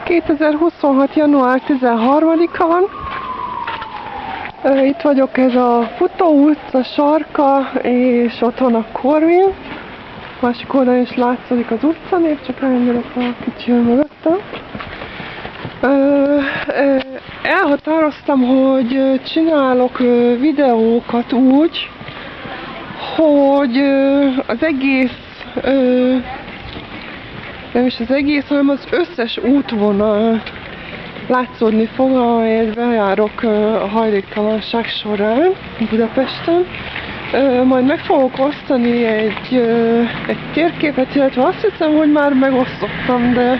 2026. január 13-a van. Itt vagyok, ez a Futó utca sarka, és ott van a Corvin. Másik oldalon is látszik az utcanév, csak elengedek a kicsi mögöttem. Elhatároztam, hogy csinálok videókat úgy, hogy az egész, nem is az egész, hanem az összes útvonal látszódni fog, amelyet bejárok a hajléktalanság során Budapesten. Majd meg fogok osztani egy térképet, illetve azt hiszem, hogy már megosztottam, de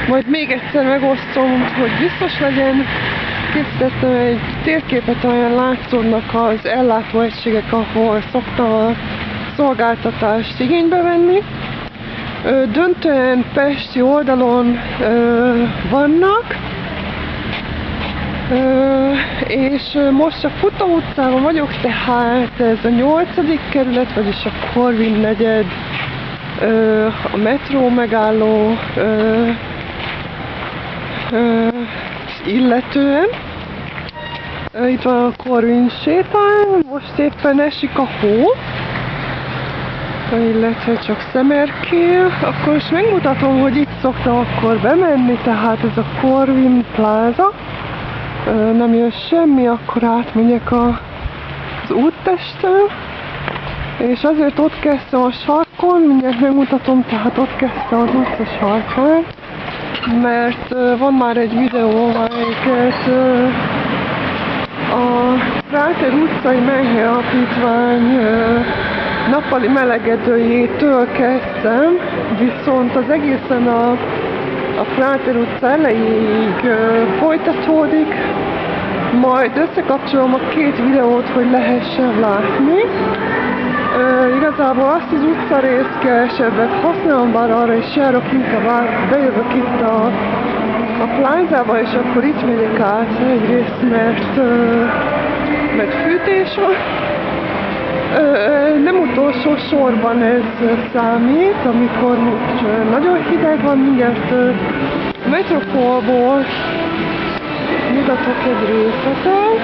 majd még egyszer megosztom, hogy biztos legyen. Készítettem egy térképet, amelyen látszódnak az ellátóegységek, ahol szoktam a szolgáltatást igénybe venni. Döntően pesti oldalon vannak, és most a Futó utcában vagyok, tehát ez a 8. kerület, vagyis a Corvin negyed, a metró megálló illetően. Itt van a Corvin sétány, most éppen esik a hó, illetve csak szemerkél. Akkor most megmutatom, hogy itt szoktam akkor bemenni, tehát ez a Corvin Plaza. Nem jön semmi, akkor átmegyek az úttesten, és azért ott kezdtem a sarkon, mindjárt megmutatom, tehát ott kezdtem az utca sarkán, mert van már egy videó, amelyiket a Práter utcai Menhely Alapítvány nappali melegedőjétől kezdtem, viszont az egészen a Práter utca elejéig folytatódik, majd összekapcsolom a két videót, hogy lehessen látni. Igazából azt az utcarészt kevesebbet használom, bár arra is járok, inkább bejövök itt a plázába, és akkor itt megyek át egyrészt, mert fűtés van. Nem utolsó sorban ez számít, amikor nagyon hideg van, mindjárt a Metropolból mutatok egy részletet.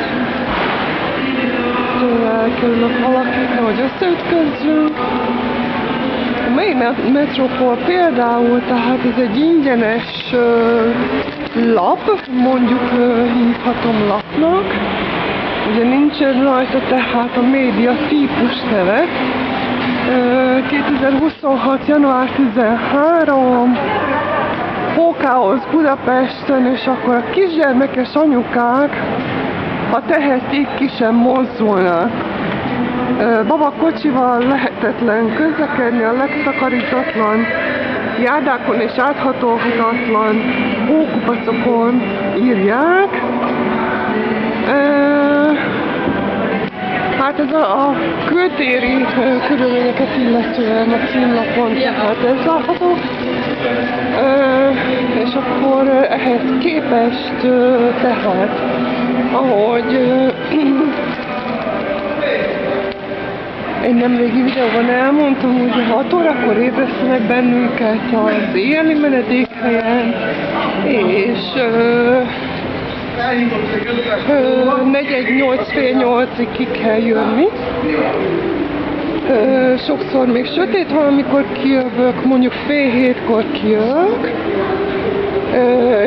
Elkerülök valakit, hogy összeütközzünk. A mai Metropol például, tehát ez egy ingyenes lap, mondjuk hívhatom lapnak. Ugye nincsen rajta tehát a média típus neve. 2026. január 13. Hókáosz Budapesten, és akkor a kisgyermekes anyukák, ha tehetik, ki sem mozdulnak. Babakocsival lehetetlen közlekedni, a legszakarítatlan járdákon és áthatolhatatlan hókupacokon írják. Hát ez a kültéri körülményeket illetően a címlapon, tehát ez látható. És akkor ehhez képest tehát, ahogy egy nemrégi videóban elmondtam, hogy 6 órakor ébresztenek bennünket az éjjeli menedékhelyen, és 4-8-8-ig ki kell jönni. Sokszor még sötét van, amikor kijövök, mondjuk fél hétkor kijövök,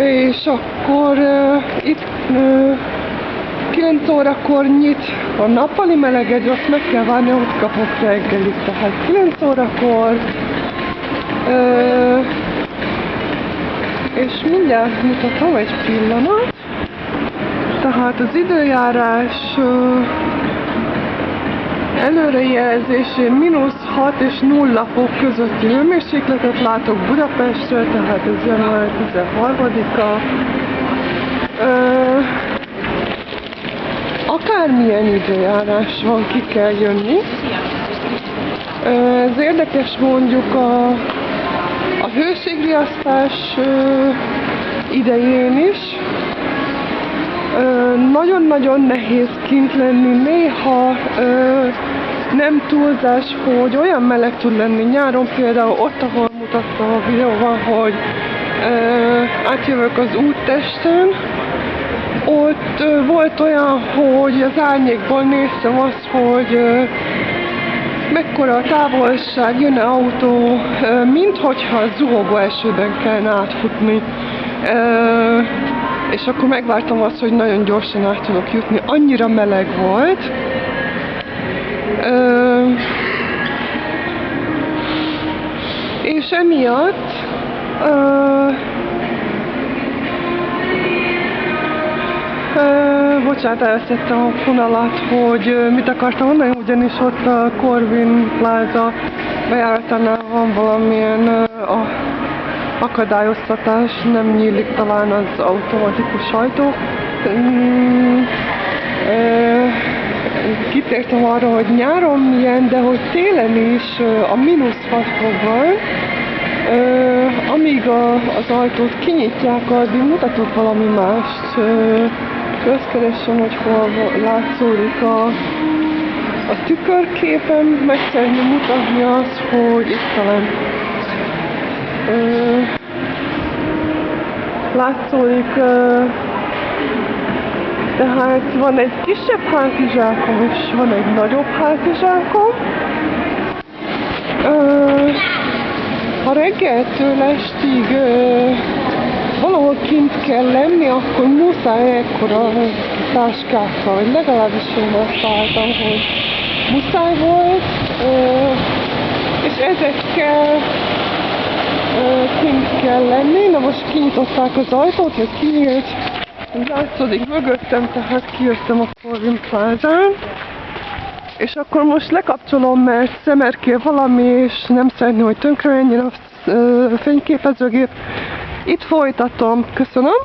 és akkor itt 9 órakor nyit a nappali melegedő, azt meg kell várni, hogy kapok reggelit, tehát 9 órakor, és mindjárt mutatom egy pillanat. Tehát az időjárás előrejelzésén -6 és 0 fok közötti hőmérsékletet látok Budapestre, tehát ez január 13-a. Akármilyen időjárás van, ki kell jönni. Ez érdekes mondjuk a hőségriasztás idején is. Nagyon-nagyon nehéz kint lenni, néha nem túlzás, hogy olyan meleg tud lenni nyáron, például ott, ahol mutattam a videóban, hogy átjövök az úttesten, ott volt olyan, hogy az árnyékban néztem azt, hogy mekkora a távolság, jönne autó, minthogyha zuhogó esőben kellene átfutni. És akkor megvártam azt, hogy nagyon gyorsan át tudok jutni. Annyira meleg volt. És emiatt bocsánat, elveszettem a fonalat, hogy mit akartam mondani, ugyanis ott a Corvin Plaza bejáratánál van valamilyen akadályoztatás, nem nyílik talán az automatikus ajtó. Kitértem arra, hogy nyáron milyen, de hogy télen is a -6 fok van. Amíg az ajtót kinyitják, addig mutatok valami mást. Közkeresem, hogy hol látszódik a tükörképen. Meg szeretném mutatni azt, hogy itt talán látszódik, tehát van egy kisebb hátizsákom és van egy nagyobb hátizsákom. Ha reggeltől estig valahol kint kell lenni, akkor muszáj ekkora táskákkal, vagy legalábbis én azt találtam, hogy muszáj volt, és ezekkel kint kell lenni. Na most kinyitották az ajtót, hogy kinyílt, látszódik mögöttem, tehát kijöttem a Corvin Plázán. És akkor most lekapcsolom, mert szemerkél valami, és nem szeretném, hogy tönkre menjen a fényképezőgép. Itt folytatom. Köszönöm.